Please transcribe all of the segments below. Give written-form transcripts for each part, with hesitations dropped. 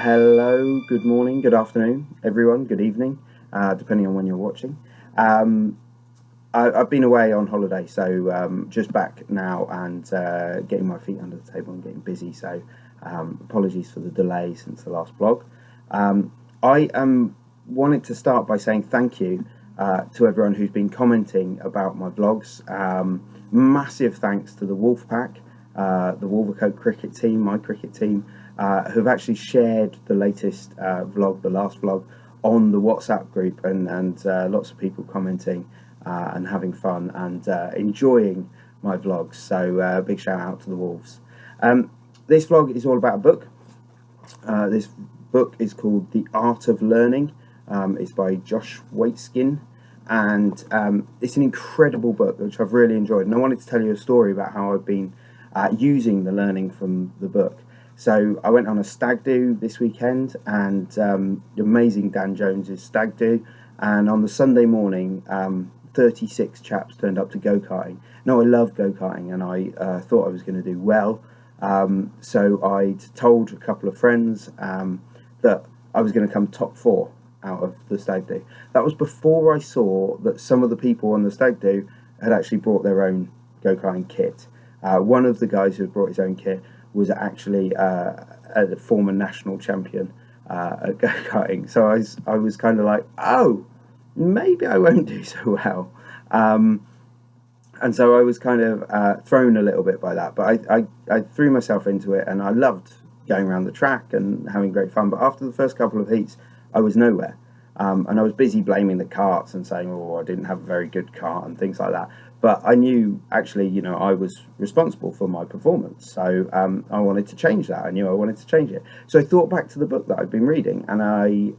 Hello, good morning, good afternoon, everyone, good evening, depending on when you're watching. I've been away on holiday, so just back now and getting my feet under the table and getting busy. So apologies for the delay since the last vlog. I wanted to start by saying thank you to everyone who's been commenting about my vlogs. Massive thanks to the Wolfpack, the Wolvercote cricket team, my cricket team, who've actually shared the latest vlog, the last vlog, on the WhatsApp group, and lots of people commenting and having fun and enjoying my vlogs. So big shout out to the Wolves. This vlog is all about a book. This book is called The Art of Learning. It's by Josh Waitzkin, and it's an incredible book which I've really enjoyed, and I wanted to tell you a story about how I've been using the learning from the book. So I went on a stag-do this weekend, and the amazing Dan Jones's stag-do, and on the Sunday morning 36 chaps turned up to go-karting. Now I love go-karting, and I thought I was going to do well, so I told a couple of friends that I was going to come top 4 out of the stag-do. That was before I saw that some of the people on the stag-do had actually brought their own go-karting kit. One of the guys who had brought his own kit was actually a former national champion at go-karting. So I was kind of like, oh, maybe I won't do so well. And so I was kind of thrown a little bit by that. But I threw myself into it, and I loved going around the track and having great fun. But after the first couple of heats, I was nowhere. And I was busy blaming the karts and saying, oh, I didn't have a very good kart and things like that. But I knew, actually, you know, I was responsible for my performance. So I wanted to change that. I knew I wanted to change it. So I thought back to the book that I'd been reading, and I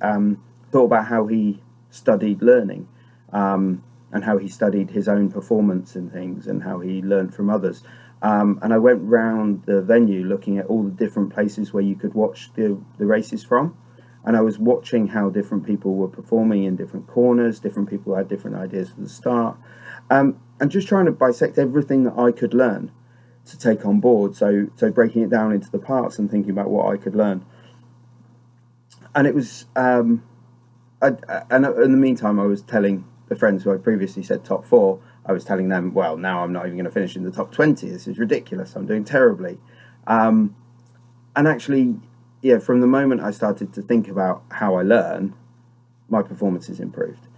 thought about how he studied learning, and how he studied his own performance and things, and how he learned from others. And I went round the venue looking at all the different places where you could watch the races from. And I was watching how different people were performing in different corners, different people had different ideas for the start, and just trying to bisect everything that I could learn to take on board. So breaking it down into the parts and thinking about what I could learn. And it was, and in the meantime, I was telling the friends who I previously said top 4, I was telling them, well, now I'm not even going to finish in the top 20. This is ridiculous. I'm doing terribly. And actually, yeah, from the moment I started to think about how I learn, my performance has improved.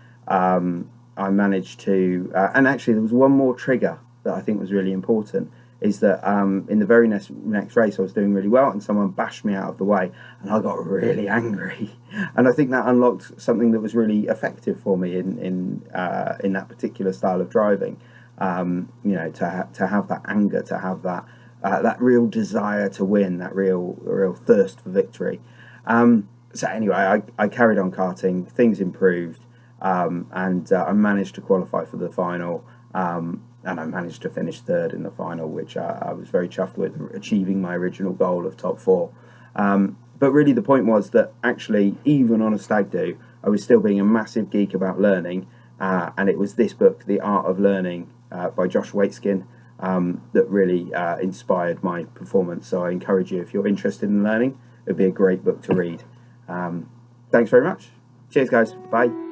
I managed to, and actually there was one more trigger that I think was really important, is that in the very next race I was doing really well, and someone bashed me out of the way, and I got really angry. And I think that unlocked something that was really effective for me in that particular style of driving. You know, to have that anger, to have that real desire to win, that real thirst for victory. So anyway, I carried on karting, things improved, and I managed to qualify for the final, and I managed to finish 3rd in the final, which I was very chuffed with, achieving my original goal of top 4. But really the point was that actually, even on a stag do, I was still being a massive geek about learning, and it was this book, The Art of Learning, by Josh Waitzkin, that really inspired my performance. So I encourage you, if you're interested in learning, it would be a great book to read. Thanks very much. Cheers, guys. Bye.